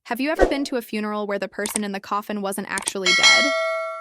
Have you ever been to a funeral where the person in the coffin wasn't actually dead?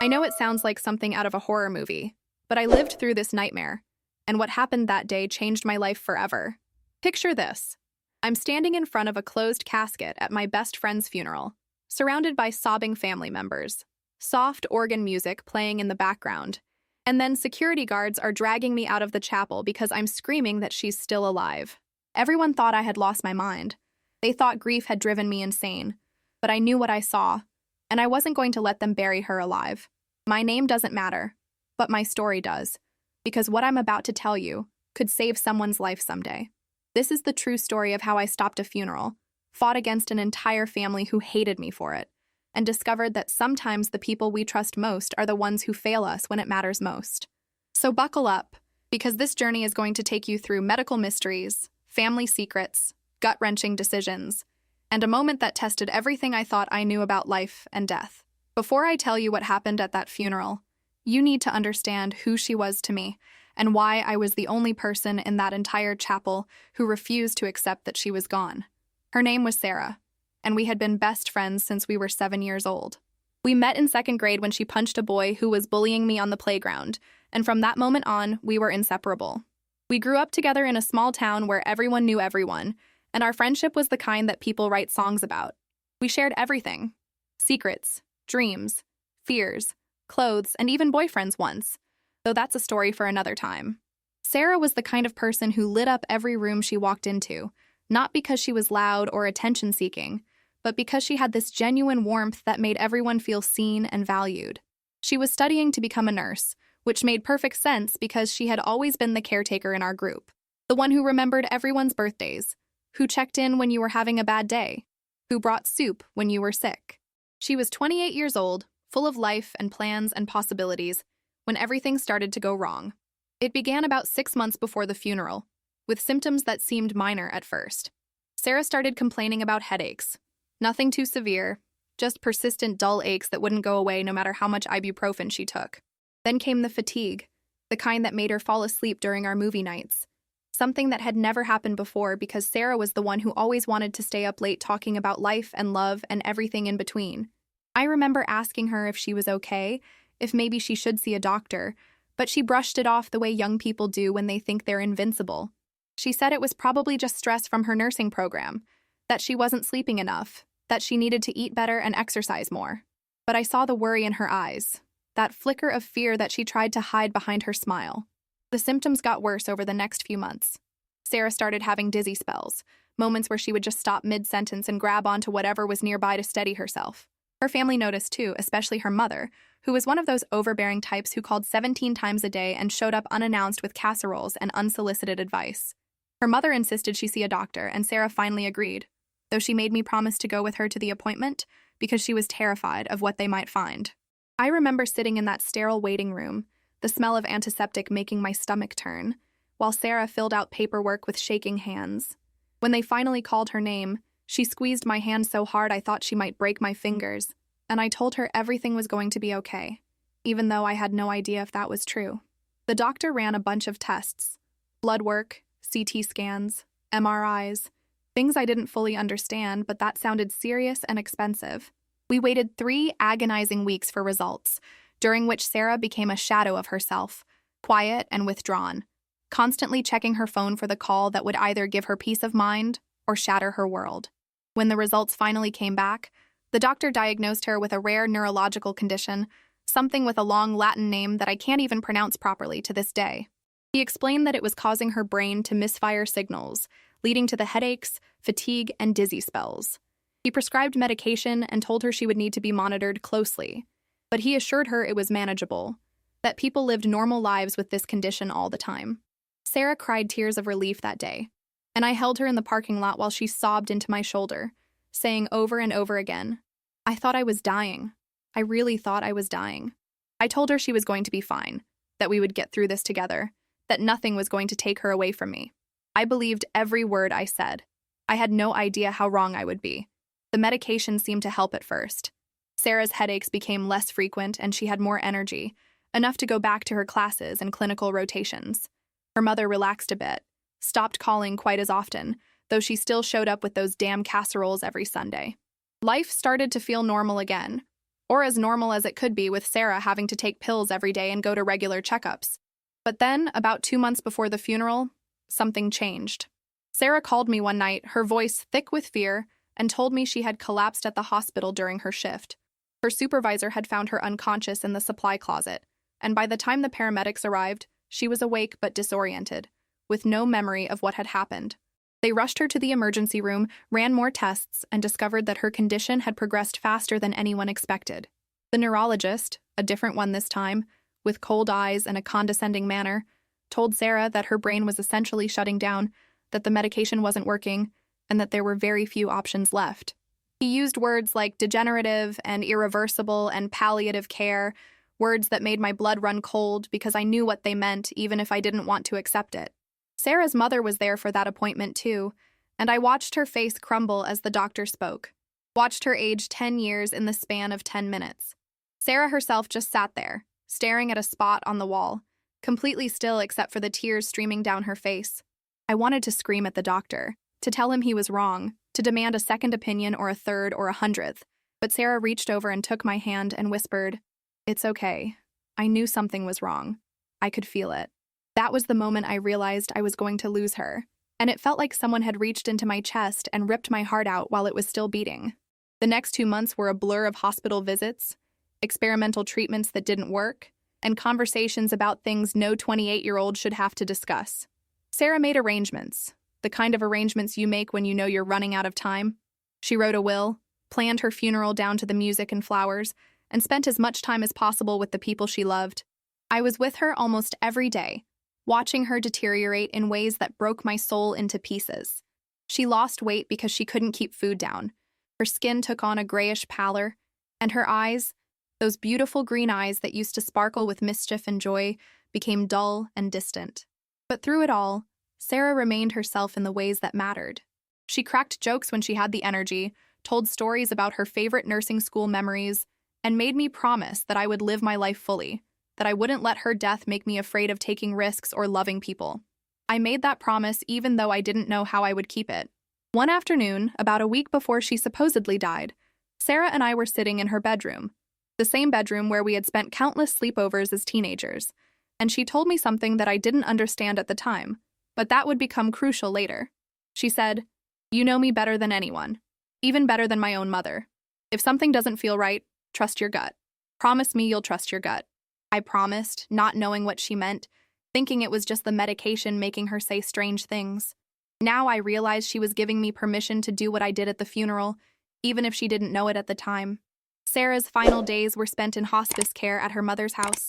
I know it sounds like something out of a horror movie, but I lived through this nightmare, and what happened that day changed my life forever. Picture this. I'm standing in front of a closed casket at my best friend's funeral, surrounded by sobbing family members, soft organ music playing in the background, and then security guards are dragging me out of the chapel because I'm screaming that she's still alive. Everyone thought I had lost my mind. They thought grief had driven me insane, but I knew what I saw, and I wasn't going to let them bury her alive. My name doesn't matter, but my story does, because what I'm about to tell you could save someone's life someday. This is the true story of how I stopped a funeral, fought against an entire family who hated me for it, and discovered that sometimes the people we trust most are the ones who fail us when it matters most. So buckle up, because this journey is going to take you through medical mysteries, family secrets, gut-wrenching decisions, and a moment that tested everything I thought I knew about life and death. Before I tell you what happened at that funeral, you need to understand who she was to me and why I was the only person in that entire chapel who refused to accept that she was gone. Her name was Sarah, and we had been best friends since we were 7 years old. We met in second grade when she punched a boy who was bullying me on the playground, and from that moment on, we were inseparable. We grew up together in a small town where everyone knew everyone, and our friendship was the kind that people write songs about. We shared everything: secrets, dreams, fears, clothes, and even boyfriends once, though that's a story for another time. Sarah was the kind of person who lit up every room she walked into, not because she was loud or attention-seeking, but because she had this genuine warmth that made everyone feel seen and valued. She was studying to become a nurse, which made perfect sense because she had always been the caretaker in our group, the one who remembered everyone's birthdays, who checked in when you were having a bad day, who brought soup when you were sick. She was 28 years old, full of life and plans and possibilities, when everything started to go wrong. It began about 6 months before the funeral, with symptoms that seemed minor at first. Sarah started complaining about headaches. Nothing too severe, just persistent dull aches that wouldn't go away no matter how much ibuprofen she took. Then came the fatigue, the kind that made her fall asleep during our movie nights. Something that had never happened before because Sarah was the one who always wanted to stay up late talking about life and love and everything in between. I remember asking her if she was okay, if maybe she should see a doctor, but she brushed it off the way young people do when they think they're invincible. She said it was probably just stress from her nursing program, that she wasn't sleeping enough, that she needed to eat better and exercise more. But I saw the worry in her eyes, that flicker of fear that she tried to hide behind her smile. The symptoms got worse over the next few months. Sarah started having dizzy spells, moments where she would just stop mid-sentence and grab onto whatever was nearby to steady herself. Her family noticed too, especially her mother, who was one of those overbearing types who called 17 times a day and showed up unannounced with casseroles and unsolicited advice. Her mother insisted she see a doctor, and Sarah finally agreed, though she made me promise to go with her to the appointment because she was terrified of what they might find. I remember sitting in that sterile waiting room, the smell of antiseptic making my stomach turn, while Sarah filled out paperwork with shaking hands. When they finally called her name, she squeezed my hand so hard I thought she might break my fingers, and I told her everything was going to be okay, even though I had no idea if that was true. The doctor ran a bunch of tests: blood work, CT scans, MRIs, things I didn't fully understand, but that sounded serious and expensive. We waited 3 agonizing weeks for results, during which Sarah became a shadow of herself, quiet and withdrawn, constantly checking her phone for the call that would either give her peace of mind or shatter her world. When the results finally came back, the doctor diagnosed her with a rare neurological condition, something with a long Latin name that I can't even pronounce properly to this day. He explained that it was causing her brain to misfire signals, leading to the headaches, fatigue, and dizzy spells. He prescribed medication and told her she would need to be monitored closely, but he assured her it was manageable, that people lived normal lives with this condition all the time. Sarah cried tears of relief that day, and I held her in the parking lot while she sobbed into my shoulder, saying over and over again, "I thought I was dying. I really thought I was dying." I told her she was going to be fine, that we would get through this together, that nothing was going to take her away from me. I believed every word I said. I had no idea how wrong I would be. The medication seemed to help at first. Sarah's headaches became less frequent and she had more energy, enough to go back to her classes and clinical rotations. Her mother relaxed a bit, stopped calling quite as often, though she still showed up with those damn casseroles every Sunday. Life started to feel normal again, or as normal as it could be with Sarah having to take pills every day and go to regular checkups. But then, about 2 months before the funeral, something changed. Sarah called me one night, her voice thick with fear, and told me she had collapsed at the hospital during her shift. Her supervisor had found her unconscious in the supply closet, and by the time the paramedics arrived, she was awake but disoriented, with no memory of what had happened. They rushed her to the emergency room, ran more tests, and discovered that her condition had progressed faster than anyone expected. The neurologist, a different one this time, with cold eyes and a condescending manner, told Sarah that her brain was essentially shutting down, that the medication wasn't working, and that there were very few options left. He used words like degenerative and irreversible and palliative care, words that made my blood run cold because I knew what they meant even if I didn't want to accept it. Sarah's mother was there for that appointment too, and I watched her face crumble as the doctor spoke. Watched her age 10 years in the span of 10 minutes. Sarah herself just sat there, staring at a spot on the wall, completely still except for the tears streaming down her face. I wanted to scream at the doctor, to tell him he was wrong, to demand a second opinion or a third or a 100th, but Sarah reached over and took my hand and whispered, "It's okay. I knew something was wrong. I could feel it." That was the moment I realized I was going to lose her, and it felt like someone had reached into my chest and ripped my heart out while it was still beating. The next 2 months were a blur of hospital visits, experimental treatments that didn't work, and conversations about things no 28-year-old should have to discuss. Sarah made arrangements, the kind of arrangements you make when you know you're running out of time. She wrote a will, planned her funeral down to the music and flowers, and spent as much time as possible with the people she loved. I was with her almost every day, watching her deteriorate in ways that broke my soul into pieces. She lost weight because she couldn't keep food down. Her skin took on a grayish pallor, and her eyes, those beautiful green eyes that used to sparkle with mischief and joy, became dull and distant. But through it all, Sarah remained herself in the ways that mattered. She cracked jokes when she had the energy, told stories about her favorite nursing school memories, and made me promise that I would live my life fully, that I wouldn't let her death make me afraid of taking risks or loving people. I made that promise even though I didn't know how I would keep it. One afternoon, about a week before she supposedly died, Sarah and I were sitting in her bedroom, the same bedroom where we had spent countless sleepovers as teenagers, and she told me something that I didn't understand at the time, but that would become crucial later. She said, "You know me better than anyone, even better than my own mother. If something doesn't feel right, trust your gut. Promise me you'll trust your gut." I promised, not knowing what she meant, thinking it was just the medication making her say strange things. Now I realized she was giving me permission to do what I did at the funeral, even if she didn't know it at the time. Sarah's final days were spent in hospice care at her mother's house.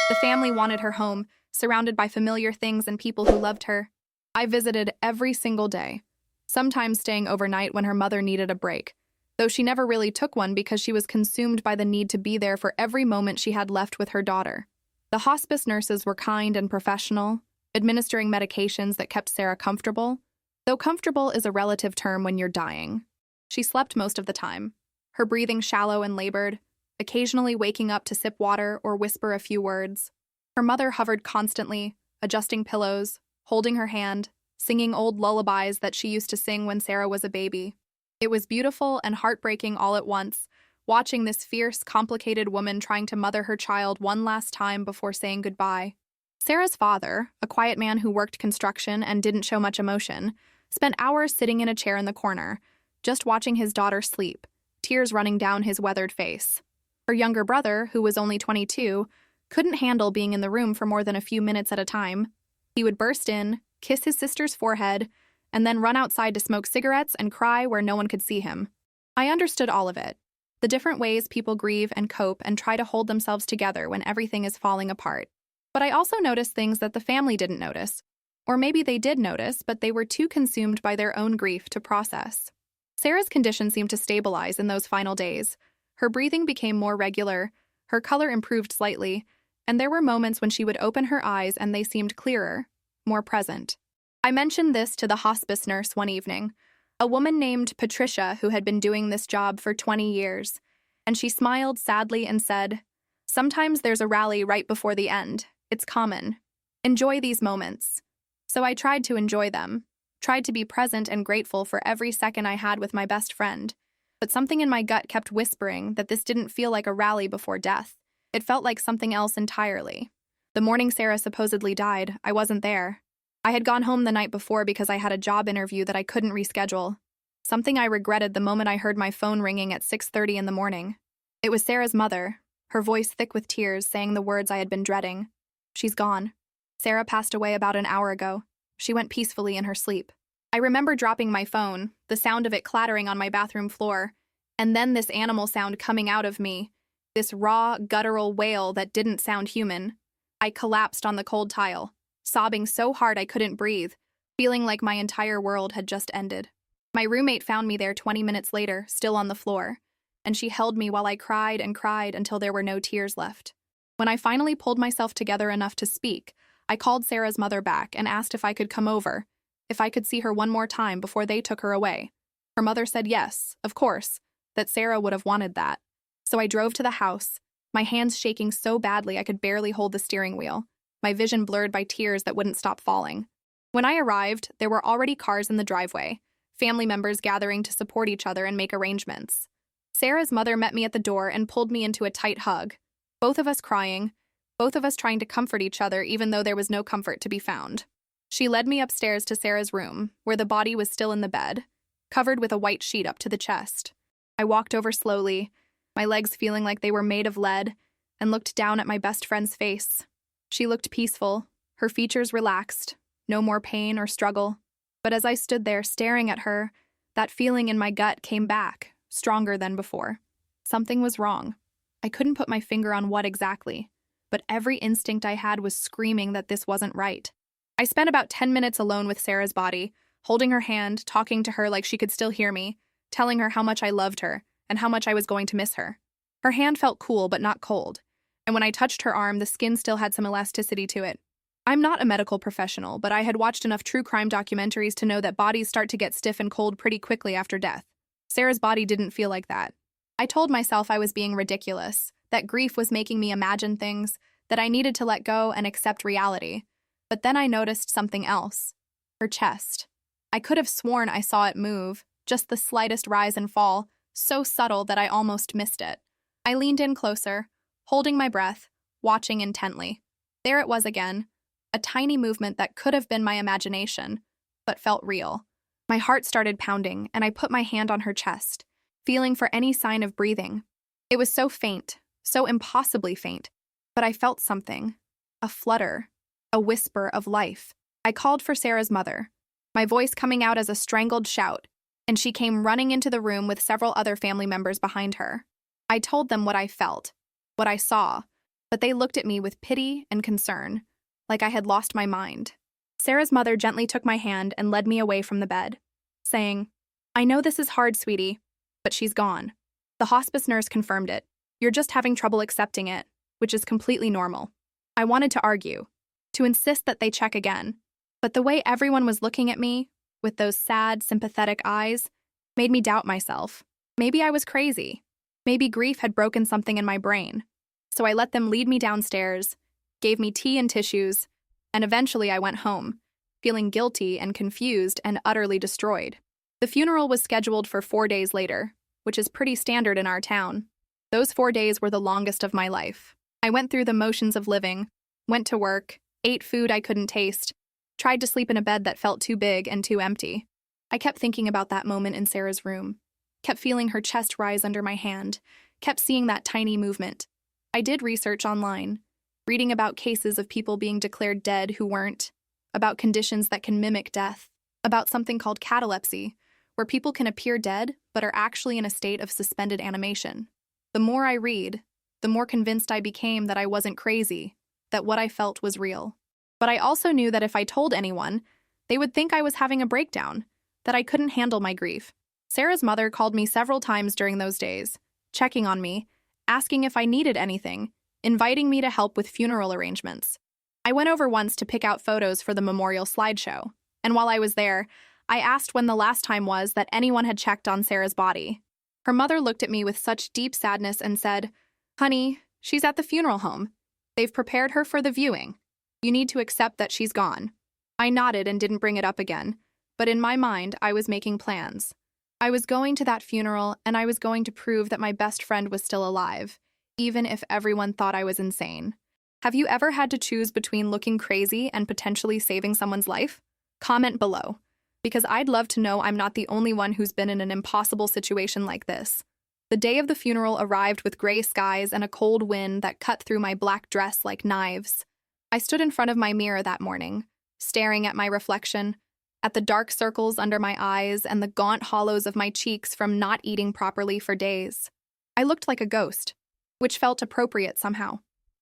The family wanted her home, surrounded by familiar things and people who loved her. I visited every single day, sometimes staying overnight when her mother needed a break, though she never really took one because she was consumed by the need to be there for every moment she had left with her daughter. The hospice nurses were kind and professional, administering medications that kept Sarah comfortable, though comfortable is a relative term when you're dying. She slept most of the time, her breathing shallow and labored, occasionally waking up to sip water or whisper a few words. Her mother hovered constantly, adjusting pillows, holding her hand, singing old lullabies that she used to sing when Sarah was a baby. It was beautiful and heartbreaking all at once, watching this fierce, complicated woman trying to mother her child one last time before saying goodbye. Sarah's father, a quiet man who worked construction and didn't show much emotion, spent hours sitting in a chair in the corner, just watching his daughter sleep, tears running down his weathered face. Her younger brother, who was only 22, couldn't handle being in the room for more than a few minutes at a time. He would burst in, kiss his sister's forehead, and then run outside to smoke cigarettes and cry where no one could see him. I understood all of it, the different ways people grieve and cope and try to hold themselves together when everything is falling apart. But I also noticed things that the family didn't notice. Or maybe they did notice, but they were too consumed by their own grief to process. Sarah's condition seemed to stabilize in those final days. Her breathing became more regular, her color improved slightly, and there were moments when she would open her eyes and they seemed clearer, more present. I mentioned this to the hospice nurse one evening, a woman named Patricia who had been doing this job for 20 years, and she smiled sadly and said, "Sometimes there's a rally right before the end. It's common. Enjoy these moments." So I tried to enjoy them, tried to be present and grateful for every second I had with my best friend. But something in my gut kept whispering that this didn't feel like a rally before death. It felt like something else entirely. The morning Sarah supposedly died, I wasn't there. I had gone home the night before because I had a job interview that I couldn't reschedule. Something I regretted the moment I heard my phone ringing at 6:30 in the morning. It was Sarah's mother, her voice thick with tears, saying the words I had been dreading. She's gone. Sarah passed away about an hour ago. She went peacefully in her sleep. I remember dropping my phone, the sound of it clattering on my bathroom floor, and then this animal sound coming out of me, this raw, guttural wail that didn't sound human. I collapsed on the cold tile, sobbing so hard I couldn't breathe, feeling like my entire world had just ended. My roommate found me there 20 minutes later, still on the floor, and she held me while I cried and cried until there were no tears left. When I finally pulled myself together enough to speak, I called Sarah's mother back and asked if I could come over, if I could see her one more time before they took her away. Her mother said yes, of course, that Sarah would have wanted that. So I drove to the house, my hands shaking so badly I could barely hold the steering wheel, my vision blurred by tears that wouldn't stop falling. When I arrived, there were already cars in the driveway, family members gathering to support each other and make arrangements. Sarah's mother met me at the door and pulled me into a tight hug, both of us crying, both of us trying to comfort each other even though there was no comfort to be found. She led me upstairs to Sarah's room, where the body was still in the bed, covered with a white sheet up to the chest. I walked over slowly, my legs feeling like they were made of lead, and looked down at my best friend's face. She looked peaceful, her features relaxed, no more pain or struggle. But as I stood there staring at her, that feeling in my gut came back, stronger than before. Something was wrong. I couldn't put my finger on what exactly, but every instinct I had was screaming that this wasn't right. I spent about 10 minutes alone with Sarah's body, holding her hand, talking to her like she could still hear me, telling her how much I loved her and how much I was going to miss her. Her hand felt cool but not cold, and when I touched her arm, the skin still had some elasticity to it. I'm not a medical professional, but I had watched enough true crime documentaries to know that bodies start to get stiff and cold pretty quickly after death. Sarah's body didn't feel like that. I told myself I was being ridiculous, that grief was making me imagine things, that I needed to let go and accept reality. But then I noticed something else. Her chest. I could have sworn I saw it move, just the slightest rise and fall, so subtle that I almost missed it. I leaned in closer, holding my breath, watching intently. There it was again, a tiny movement that could have been my imagination, but felt real. My heart started pounding, and I put my hand on her chest, feeling for any sign of breathing. It was so faint, so impossibly faint, but I felt something, a flutter, a whisper of life. I called for Sarah's mother, my voice coming out as a strangled shout, and she came running into the room with several other family members behind her. I told them what I felt, what I saw, but they looked at me with pity and concern, like I had lost my mind. Sarah's mother gently took my hand and led me away from the bed, saying, "I know this is hard, sweetie, but she's gone." The hospice nurse confirmed it. "You're just having trouble accepting it, which is completely normal." I wanted to argue, to insist that they check again, but the way everyone was looking at me, with those sad, sympathetic eyes, made me doubt myself. Maybe I was crazy. Maybe grief had broken something in my brain. So I let them lead me downstairs, gave me tea and tissues, and eventually I went home, feeling guilty and confused and utterly destroyed. The funeral was scheduled for 4 days later, which is pretty standard in our town. Those 4 days were the longest of my life. I went through the motions of living, went to work, ate food I couldn't taste, tried to sleep in a bed that felt too big and too empty. I kept thinking about that moment in Sarah's room, kept feeling her chest rise under my hand, kept seeing that tiny movement. I did research online, reading about cases of people being declared dead who weren't, about conditions that can mimic death, about something called catalepsy, where people can appear dead but are actually in a state of suspended animation. The more I read, the more convinced I became that I wasn't crazy, that what I felt was real. But I also knew that if I told anyone, they would think I was having a breakdown, that I couldn't handle my grief. Sarah's mother called me several times during those days, checking on me, asking if I needed anything, inviting me to help with funeral arrangements. I went over once to pick out photos for the memorial slideshow, and while I was there, I asked when the last time was that anyone had checked on Sarah's body. Her mother looked at me with such deep sadness and said, "Honey, she's at the funeral home. They've prepared her for the viewing. You need to accept that she's gone." I nodded and didn't bring it up again, but in my mind, I was making plans. I was going to that funeral, and I was going to prove that my best friend was still alive, even if everyone thought I was insane. Have you ever had to choose between looking crazy and potentially saving someone's life? Comment below, because I'd love to know I'm not the only one who's been in an impossible situation like this. The day of the funeral arrived with gray skies and a cold wind that cut through my black dress like knives. I stood in front of my mirror that morning, staring at my reflection, at the dark circles under my eyes and the gaunt hollows of my cheeks from not eating properly for days. I looked like a ghost, which felt appropriate somehow.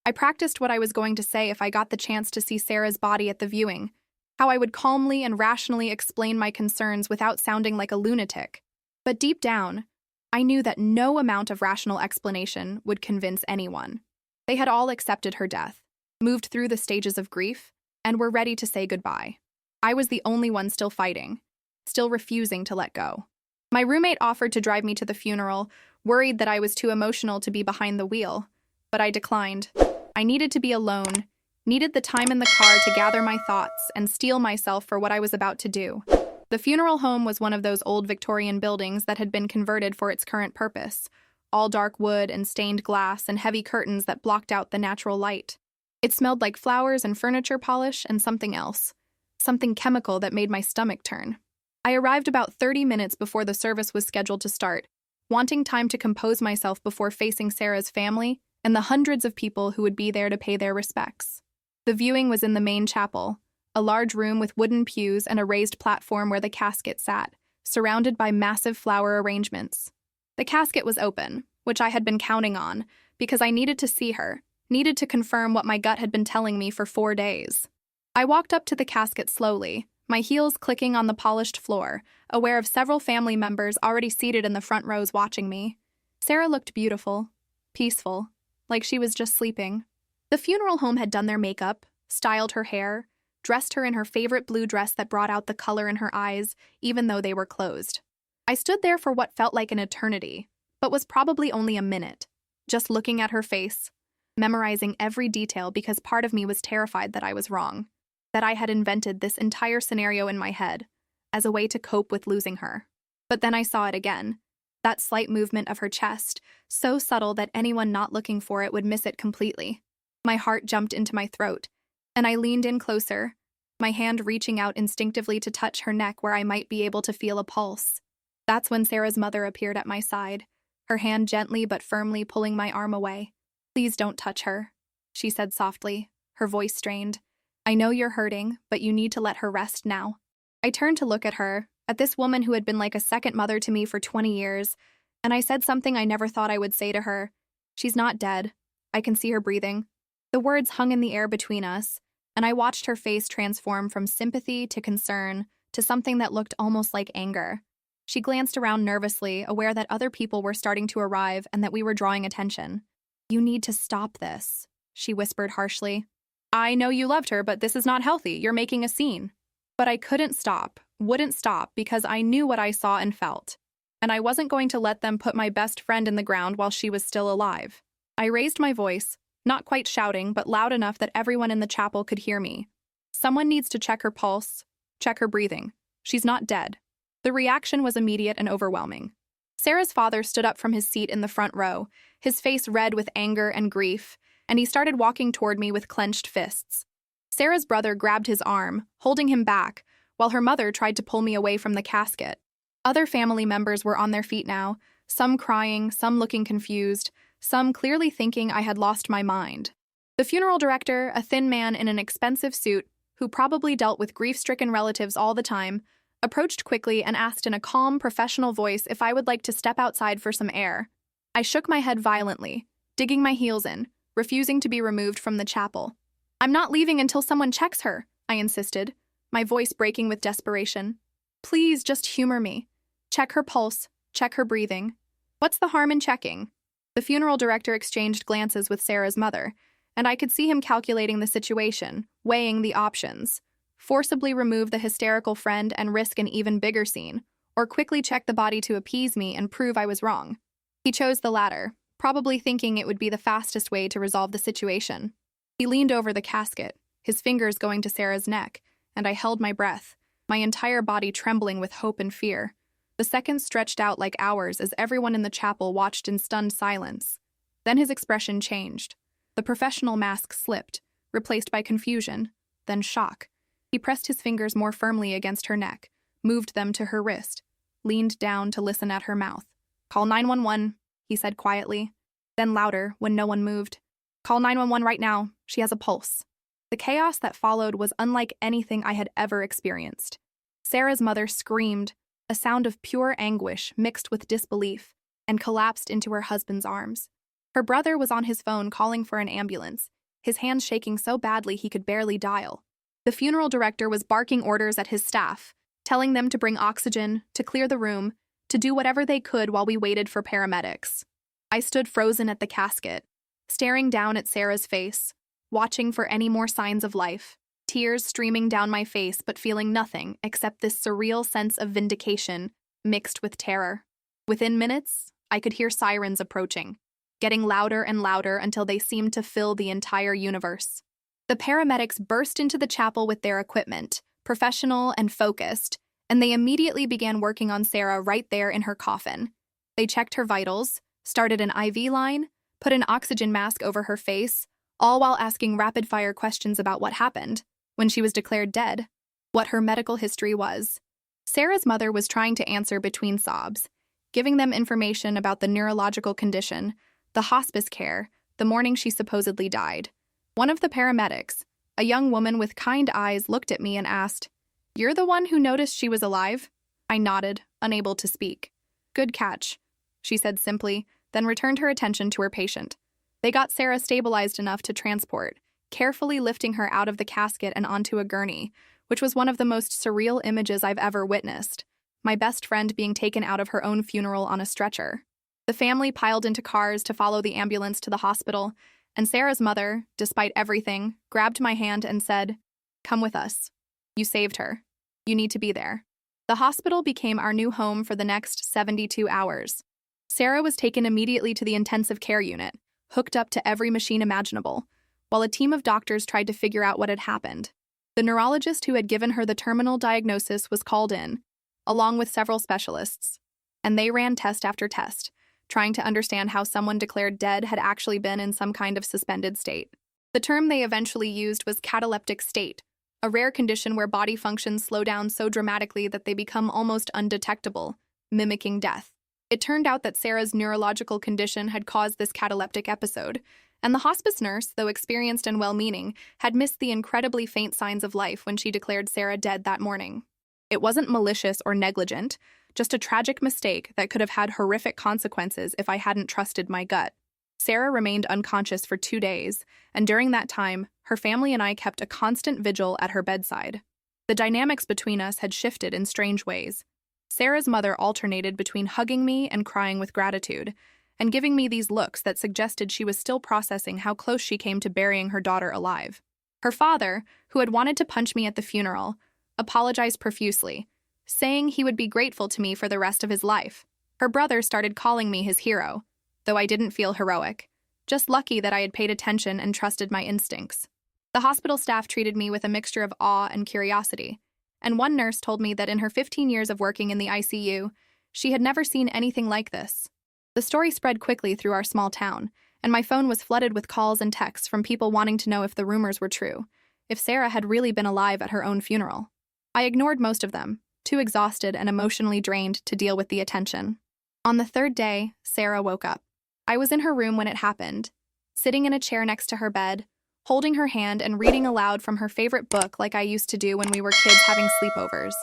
I practiced what I was going to say if I got the chance to see Sarah's body at the viewing, how I would calmly and rationally explain my concerns without sounding like a lunatic. But deep down, I knew that no amount of rational explanation would convince anyone. They had all accepted her death, moved through the stages of grief, and were ready to say goodbye. I was the only one still fighting, still refusing to let go. My roommate offered to drive me to the funeral, worried that I was too emotional to be behind the wheel, but I declined. I needed to be alone, needed the time in the car to gather my thoughts and steel myself for what I was about to do. The funeral home was one of those old Victorian buildings that had been converted for its current purpose, all dark wood and stained glass and heavy curtains that blocked out the natural light. It smelled like flowers and furniture polish and something else, something chemical that made my stomach turn. I arrived about 30 minutes before the service was scheduled to start, wanting time to compose myself before facing Sarah's family and the hundreds of people who would be there to pay their respects. The viewing was in the main chapel, a large room with wooden pews and a raised platform where the casket sat, surrounded by massive flower arrangements. The casket was open, which I had been counting on, because I needed to see her, needed to confirm what my gut had been telling me for 4 days. I walked up to the casket slowly, my heels clicking on the polished floor, aware of several family members already seated in the front rows watching me. Sarah looked beautiful, peaceful, like she was just sleeping. The funeral home had done their makeup, styled her hair, dressed her in her favorite blue dress that brought out the color in her eyes, even though they were closed. I stood there for what felt like an eternity, but was probably only a minute, just looking at her face, memorizing every detail because part of me was terrified that I was wrong, that I had invented this entire scenario in my head as a way to cope with losing her. But then I saw it again, that slight movement of her chest, so subtle that anyone not looking for it would miss it completely. My heart jumped into my throat, and I leaned in closer, my hand reaching out instinctively to touch her neck where I might be able to feel a pulse. That's when Sarah's mother appeared at my side, her hand gently but firmly pulling my arm away. "Please don't touch her," she said softly, her voice strained. "I know you're hurting, but you need to let her rest now." I turned to look at her, at this woman who had been like a second mother to me for 20 years, and I said something I never thought I would say to her. "She's not dead. I can see her breathing." The words hung in the air between us, and I watched her face transform from sympathy to concern to something that looked almost like anger. She glanced around nervously, aware that other people were starting to arrive and that we were drawing attention. "You need to stop this," she whispered harshly. "I know you loved her, but this is not healthy. You're making a scene." But I couldn't stop, wouldn't stop, because I knew what I saw and felt. And I wasn't going to let them put my best friend in the ground while she was still alive. I raised my voice, not quite shouting, but loud enough that everyone in the chapel could hear me. "Someone needs to check her pulse, check her breathing. She's not dead." The reaction was immediate and overwhelming. Sarah's father stood up from his seat in the front row, his face red with anger and grief, and he started walking toward me with clenched fists. Sarah's brother grabbed his arm, holding him back, while her mother tried to pull me away from the casket. Other family members were on their feet now, some crying, some looking confused, some clearly thinking I had lost my mind. The funeral director, a thin man in an expensive suit, who probably dealt with grief-stricken relatives all the time, approached quickly and asked in a calm, professional voice if I would like to step outside for some air. I shook my head violently, digging my heels in, refusing to be removed from the chapel. "I'm not leaving until someone checks her," I insisted, my voice breaking with desperation. "Please just humor me. Check her pulse, check her breathing. What's the harm in checking?" The funeral director exchanged glances with Sarah's mother, and I could see him calculating the situation, weighing the options. Forcibly remove the hysterical friend and risk an even bigger scene, or quickly check the body to appease me and prove I was wrong. He chose the latter, probably thinking it would be the fastest way to resolve the situation. He leaned over the casket, his fingers going to Sarah's neck, and I held my breath, my entire body trembling with hope and fear. The seconds stretched out like hours as everyone in the chapel watched in stunned silence. Then his expression changed. The professional mask slipped, replaced by confusion, then shock. He pressed his fingers more firmly against her neck, moved them to her wrist, leaned down to listen at her mouth. "Call 911, he said quietly. Then louder, when no one moved. "Call 911 right now. She has a pulse." The chaos that followed was unlike anything I had ever experienced. Sarah's mother screamed, a sound of pure anguish mixed with disbelief, and collapsed into her husband's arms. Her brother was on his phone calling for an ambulance, his hands shaking so badly he could barely dial. The funeral director was barking orders at his staff, telling them to bring oxygen, to clear the room, to do whatever they could while we waited for paramedics. I stood frozen at the casket, staring down at Sarah's face, watching for any more signs of life, tears streaming down my face but feeling nothing except this surreal sense of vindication mixed with terror. Within minutes, I could hear sirens approaching, getting louder and louder until they seemed to fill the entire universe. The paramedics burst into the chapel with their equipment, professional and focused, and they immediately began working on Sarah right there in her coffin. They checked her vitals, started an IV line, put an oxygen mask over her face, all while asking rapid-fire questions about what happened when she was declared dead, what her medical history was. Sarah's mother was trying to answer between sobs, giving them information about the neurological condition, the hospice care, the morning she supposedly died. One of the paramedics, a young woman with kind eyes, looked at me and asked, "You're the one who noticed she was alive?" I nodded, unable to speak. "Good catch," she said simply, then returned her attention to her patient. They got Sarah stabilized enough to transport, carefully lifting her out of the casket and onto a gurney, which was one of the most surreal images I've ever witnessed, my best friend being taken out of her own funeral on a stretcher. The family piled into cars to follow the ambulance to the hospital, and Sarah's mother, despite everything, grabbed my hand and said, "Come with us. You saved her. You need to be there." The hospital became our new home for the next 72 hours. Sarah was taken immediately to the intensive care unit, hooked up to every machine imaginable, while a team of doctors tried to figure out what had happened. The neurologist who had given her the terminal diagnosis was called in, along with several specialists, and they ran test after test, trying to understand how someone declared dead had actually been in some kind of suspended state. The term they eventually used was cataleptic state, a rare condition where body functions slow down so dramatically that they become almost undetectable, mimicking death. It turned out that Sarah's neurological condition had caused this cataleptic episode, and the hospice nurse, though experienced and well-meaning, had missed the incredibly faint signs of life when she declared Sarah dead that morning. It wasn't malicious or negligent, just a tragic mistake that could have had horrific consequences if I hadn't trusted my gut. Sarah remained unconscious for 2 days, and during that time, her family and I kept a constant vigil at her bedside. The dynamics between us had shifted in strange ways. Sarah's mother alternated between hugging me and crying with gratitude, and giving me these looks that suggested she was still processing how close she came to burying her daughter alive. Her father, who had wanted to punch me at the funeral, apologized profusely, saying he would be grateful to me for the rest of his life. Her brother started calling me his hero, though I didn't feel heroic, just lucky that I had paid attention and trusted my instincts. The hospital staff treated me with a mixture of awe and curiosity, and one nurse told me that in her 15 years of working in the ICU, she had never seen anything like this. The story spread quickly through our small town, and my phone was flooded with calls and texts from people wanting to know if the rumors were true, if Sarah had really been alive at her own funeral. I ignored most of them, too exhausted and emotionally drained to deal with the attention. On the 3rd day, Sarah woke up. I was in her room when it happened, sitting in a chair next to her bed, holding her hand and reading aloud from her favorite book like I used to do when we were kids having sleepovers.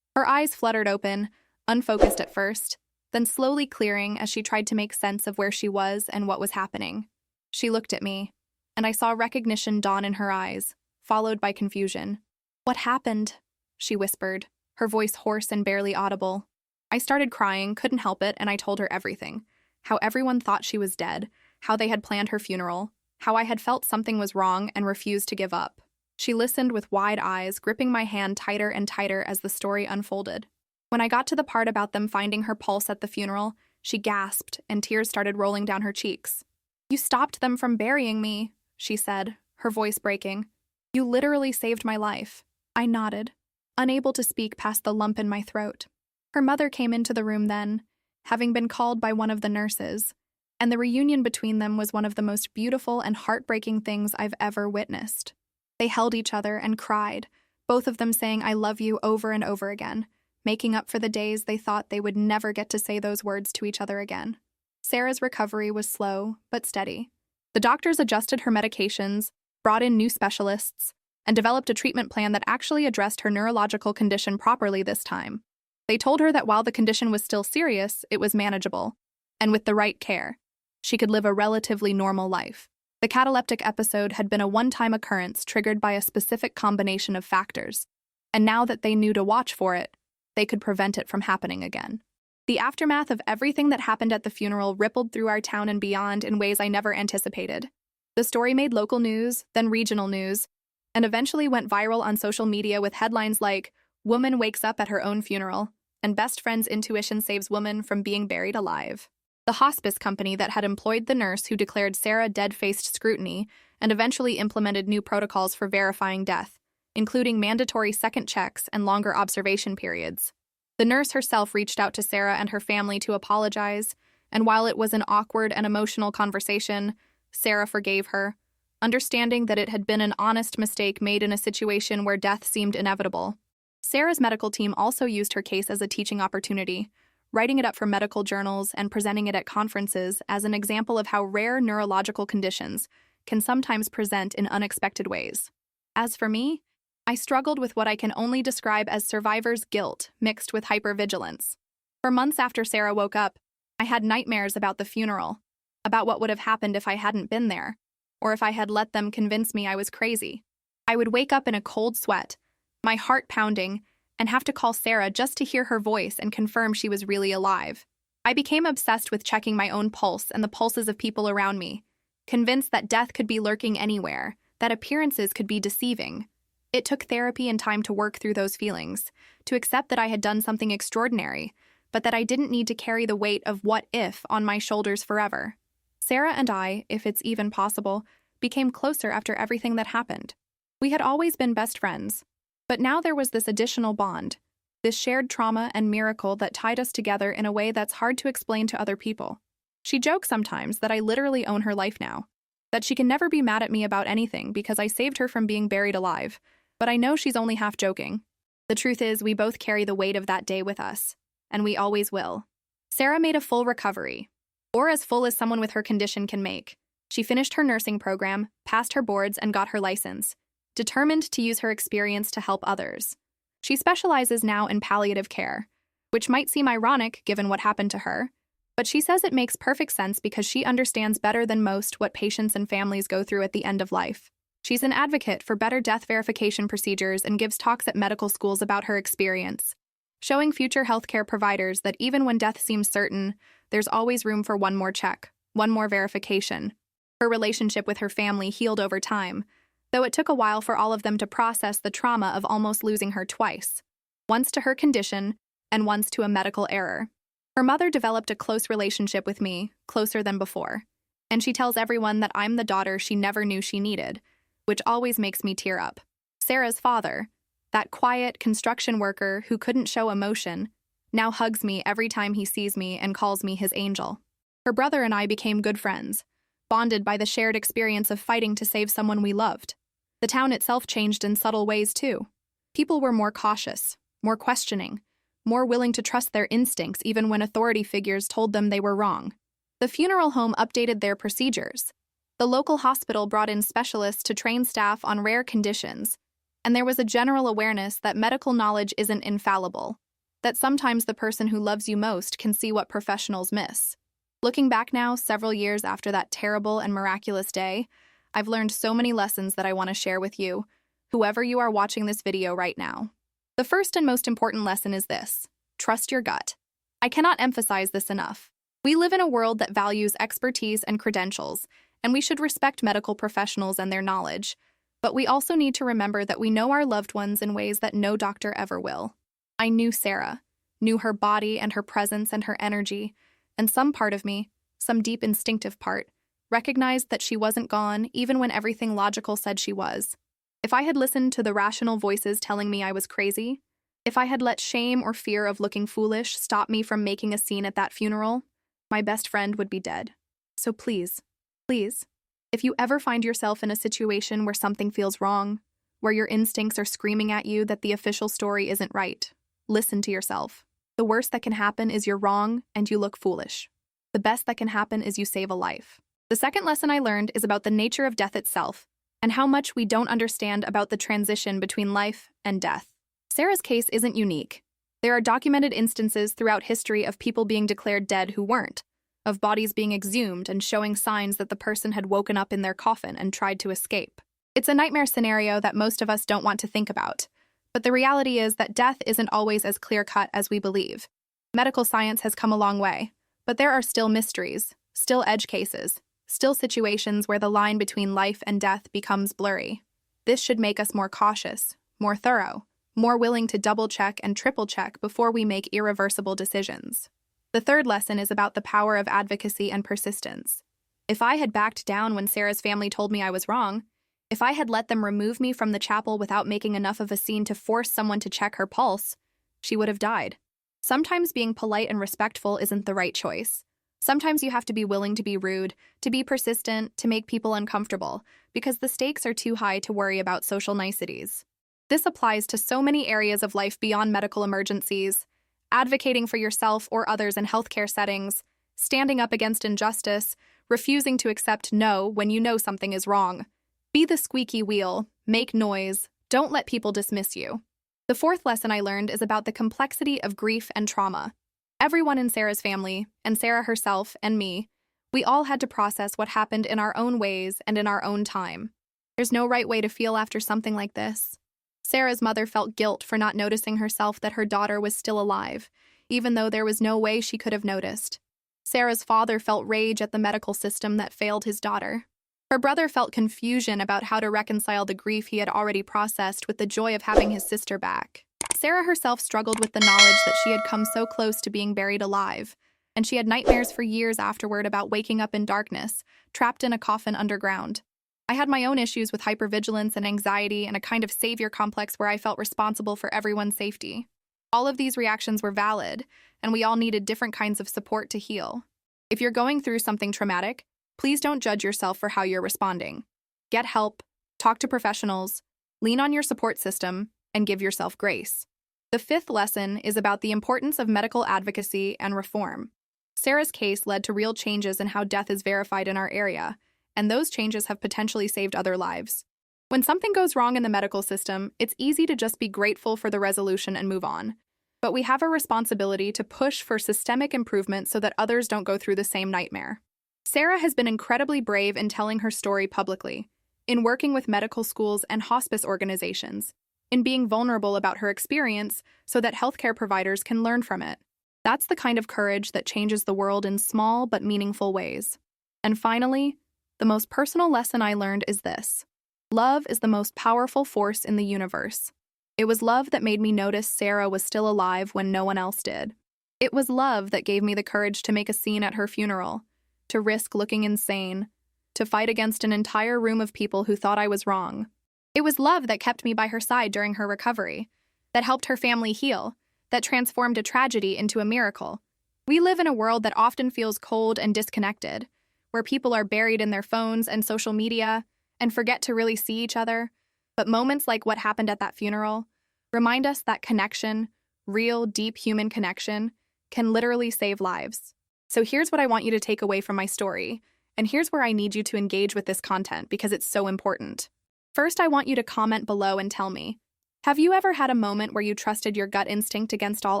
Her eyes fluttered open, unfocused at first, then slowly clearing as she tried to make sense of where she was and what was happening. She looked at me, and I saw recognition dawn in her eyes, followed by confusion. "What happened?" she whispered, her voice hoarse and barely audible. I started crying, couldn't help it, and I told her everything. How everyone thought she was dead, how they had planned her funeral, how I had felt something was wrong and refused to give up. She listened with wide eyes, gripping my hand tighter and tighter as the story unfolded. When I got to the part about them finding her pulse at the funeral, she gasped and tears started rolling down her cheeks. "You stopped them from burying me," she said, her voice breaking. "You literally saved my life." I nodded, unable to speak past the lump in my throat. Her mother came into the room then, having been called by one of the nurses, and the reunion between them was one of the most beautiful and heartbreaking things I've ever witnessed. They held each other and cried, both of them saying "I love you" over and over again, making up for the days they thought they would never get to say those words to each other again. Sarah's recovery was slow but steady. The doctors adjusted her medications, brought in new specialists, and developed a treatment plan that actually addressed her neurological condition properly this time. They told her that while the condition was still serious, it was manageable, and with the right care, she could live a relatively normal life. The cataleptic episode had been a one-time occurrence triggered by a specific combination of factors, and now that they knew to watch for it, they could prevent it from happening again. The aftermath of everything that happened at the funeral rippled through our town and beyond in ways I never anticipated. The story made local news, then regional news, and eventually went viral on social media with headlines like, "Woman wakes up at her own funeral," and "Best friend's intuition saves woman from being buried alive." The hospice company that had employed the nurse who declared Sarah dead faced scrutiny and eventually implemented new protocols for verifying death, including mandatory second checks and longer observation periods. The nurse herself reached out to Sarah and her family to apologize, and while it was an awkward and emotional conversation, Sarah forgave her, understanding that it had been an honest mistake made in a situation where death seemed inevitable. Sarah's medical team also used her case as a teaching opportunity, writing it up for medical journals and presenting it at conferences as an example of how rare neurological conditions can sometimes present in unexpected ways. As for me, I struggled with what I can only describe as survivor's guilt mixed with hypervigilance. For months after Sarah woke up, I had nightmares about the funeral, about what would have happened if I hadn't been there, or if I had let them convince me I was crazy. I would wake up in a cold sweat, my heart pounding, and have to call Sarah just to hear her voice and confirm she was really alive. I became obsessed with checking my own pulse and the pulses of people around me, convinced that death could be lurking anywhere, that appearances could be deceiving. It took therapy and time to work through those feelings, to accept that I had done something extraordinary, but that I didn't need to carry the weight of what if on my shoulders forever. Sarah and I, if it's even possible, became closer after everything that happened. We had always been best friends, but now there was this additional bond, this shared trauma and miracle that tied us together in a way that's hard to explain to other people. She jokes sometimes that I literally own her life now, that she can never be mad at me about anything because I saved her from being buried alive, but I know she's only half joking. The truth is, we both carry the weight of that day with us, and we always will. Sarah made a full recovery, or as full as someone with her condition can make. She finished her nursing program, passed her boards, and got her license, determined to use her experience to help others. She specializes now in palliative care, which might seem ironic given what happened to her, but she says it makes perfect sense because she understands better than most what patients and families go through at the end of life. She's an advocate for better death verification procedures and gives talks at medical schools about her experience, showing future healthcare providers that even when death seems certain, there's always room for one more check, one more verification. Her relationship with her family healed over time, though it took a while for all of them to process the trauma of almost losing her twice, once to her condition and once to a medical error. Her mother developed a close relationship with me, closer than before, and she tells everyone that I'm the daughter she never knew she needed, which always makes me tear up. Sarah's father, that quiet construction worker who couldn't show emotion, now hugs me every time he sees me and calls me his angel. Her brother and I became good friends, bonded by the shared experience of fighting to save someone we loved. The town itself changed in subtle ways too. People were more cautious, more questioning, more willing to trust their instincts even when authority figures told them they were wrong. The funeral home updated their procedures. The local hospital brought in specialists to train staff on rare conditions, and there was a general awareness that medical knowledge isn't infallible, that sometimes the person who loves you most can see what professionals miss. Looking back now, several years after that terrible and miraculous day, I've learned so many lessons that I want to share with you, whoever you are watching this video right now. The first and most important lesson is this: trust your gut. I cannot emphasize this enough. We live in a world that values expertise and credentials, and we should respect medical professionals and their knowledge, but we also need to remember that we know our loved ones in ways that no doctor ever will. I knew Sarah, knew her body and her presence and her energy, and some part of me, some deep instinctive part, recognized that she wasn't gone even when everything logical said she was. If I had listened to the rational voices telling me I was crazy, If I had let shame or fear of looking foolish stop me from making a scene at that funeral, my best friend would be dead. So please, please, if you ever find yourself in a situation where something feels wrong, where your instincts are screaming at you that the official story isn't right, listen to yourself. The worst that can happen is you're wrong and you look foolish. The best that can happen is you save a life. The second lesson I learned is about the nature of death itself and how much we don't understand about the transition between life and death. Sarah's case isn't unique. There are documented instances throughout history of people being declared dead who weren't, of bodies being exhumed and showing signs that the person had woken up in their coffin and tried to escape. It's a nightmare scenario that most of us don't want to think about, but the reality is that death isn't always as clear-cut as we believe. Medical science has come a long way, but there are still mysteries, still edge cases, still situations where the line between life and death becomes blurry. This should make us more cautious, more thorough, more willing to double-check and triple-check before we make irreversible decisions. The third lesson is about the power of advocacy and persistence. If I had backed down when Sarah's family told me I was wrong, if I had let them remove me from the chapel without making enough of a scene to force someone to check her pulse, she would have died. Sometimes being polite and respectful isn't the right choice. Sometimes you have to be willing to be rude, to be persistent, to make people uncomfortable, because the stakes are too high to worry about social niceties. This applies to so many areas of life beyond medical emergencies: advocating for yourself or others in healthcare settings, standing up against injustice, refusing to accept no when you know something is wrong. Be the squeaky wheel, make noise, don't let people dismiss you. The fourth lesson I learned is about the complexity of grief and trauma. Everyone in Sarah's family, and Sarah herself and me, we all had to process what happened in our own ways and in our own time. There's no right way to feel after something like this. Sarah's mother felt guilt for not noticing herself that her daughter was still alive, even though there was no way she could have noticed. Sarah's father felt rage at the medical system that failed his daughter. Her brother felt confusion about how to reconcile the grief he had already processed with the joy of having his sister back. Sarah herself struggled with the knowledge that she had come so close to being buried alive, and she had nightmares for years afterward about waking up in darkness, trapped in a coffin underground. I had my own issues with hypervigilance and anxiety and a kind of savior complex where I felt responsible for everyone's safety. All of these reactions were valid, and we all needed different kinds of support to heal. If you're going through something traumatic, please don't judge yourself for how you're responding. Get help, talk to professionals, lean on your support system, and give yourself grace. The fifth lesson is about the importance of medical advocacy and reform. Sarah's case led to real changes in how death is verified in our area, and those changes have potentially saved other lives. When something goes wrong in the medical system, it's easy to just be grateful for the resolution and move on. But we have a responsibility to push for systemic improvement so that others don't go through the same nightmare. Sarah has been incredibly brave in telling her story publicly, in working with medical schools and hospice organizations, in being vulnerable about her experience so that healthcare providers can learn from it. That's the kind of courage that changes the world in small but meaningful ways. And finally, the most personal lesson I learned is this: love is the most powerful force in the universe. It was love that made me notice Sarah was still alive when no one else did. It was love that gave me the courage to make a scene at her funeral, to risk looking insane, to fight against an entire room of people who thought I was wrong. It was love that kept me by her side during her recovery, that helped her family heal, that transformed a tragedy into a miracle. We live in a world that often feels cold and disconnected, where people are buried in their phones and social media and forget to really see each other. But moments like what happened at that funeral remind us that connection, real, deep human connection, can literally save lives. So here's what I want you to take away from my story, and here's where I need you to engage with this content because it's so important. First, I want you to comment below and tell me, have you ever had a moment where you trusted your gut instinct against all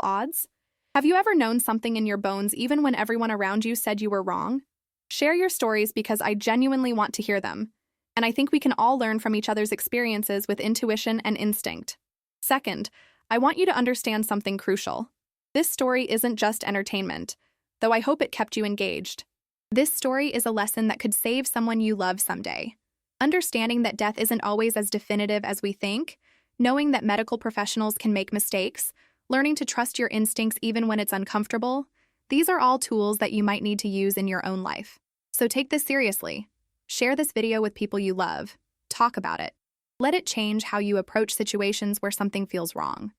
odds? Have you ever known something in your bones even when everyone around you said you were wrong? Share your stories because I genuinely want to hear them, and I think we can all learn from each other's experiences with intuition and instinct. Second, I want you to understand something crucial. This story isn't just entertainment, though I hope it kept you engaged. This story is a lesson that could save someone you love someday. Understanding that death isn't always as definitive as we think, knowing that medical professionals can make mistakes, learning to trust your instincts even when it's uncomfortable, these are all tools that you might need to use in your own life. So take this seriously. Share this video with people you love. Talk about it. Let it change how you approach situations where something feels wrong.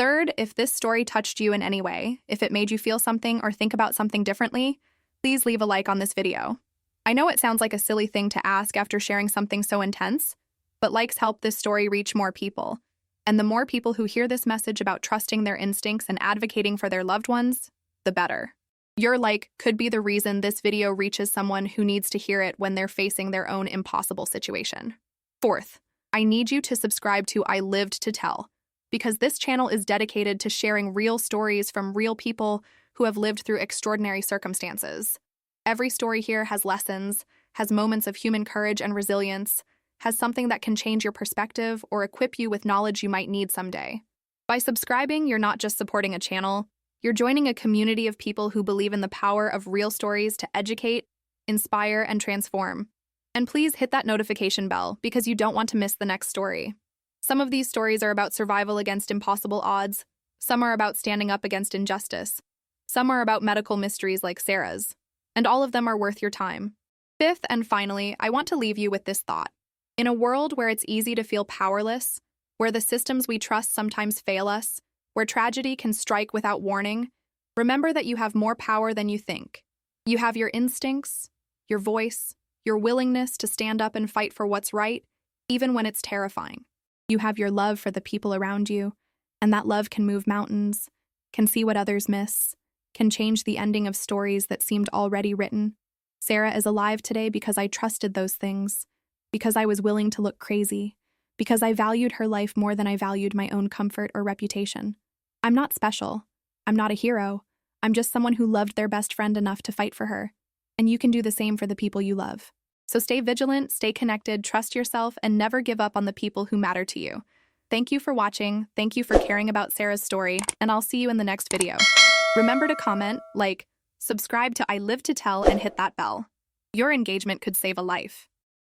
Third, if this story touched you in any way, if it made you feel something or think about something differently, please leave a like on this video. I know it sounds like a silly thing to ask after sharing something so intense, but likes help this story reach more people. And the more people who hear this message about trusting their instincts and advocating for their loved ones, the better. Your like could be the reason this video reaches someone who needs to hear it when they're facing their own impossible situation. Fourth, I need you to subscribe to I Lived to Tell, because this channel is dedicated to sharing real stories from real people who have lived through extraordinary circumstances. Every story here has lessons, has moments of human courage and resilience, has something that can change your perspective or equip you with knowledge you might need someday. By subscribing, you're not just supporting a channel, you're joining a community of people who believe in the power of real stories to educate, inspire, and transform. And please hit that notification bell because you don't want to miss the next story. Some of these stories are about survival against impossible odds, some are about standing up against injustice, some are about medical mysteries like Sarah's, and all of them are worth your time. Fifth, and finally, I want to leave you with this thought. In a world where it's easy to feel powerless, where the systems we trust sometimes fail us, where tragedy can strike without warning, remember that you have more power than you think. You have your instincts, your voice, your willingness to stand up and fight for what's right, even when it's terrifying. You have your love for the people around you, and that love can move mountains, can see what others miss, can change the ending of stories that seemed already written. Sarah is alive today because I trusted those things, because I was willing to look crazy, because I valued her life more than I valued my own comfort or reputation. I'm not special. I'm not a hero. I'm just someone who loved their best friend enough to fight for her. And you can do the same for the people you love. So stay vigilant, stay connected, trust yourself, and never give up on the people who matter to you. Thank you for watching. Thank you for caring about Sarah's story, and I'll see you in the next video. Remember to comment, like, subscribe to I Live to Tell, and hit that bell. Your engagement could save a life.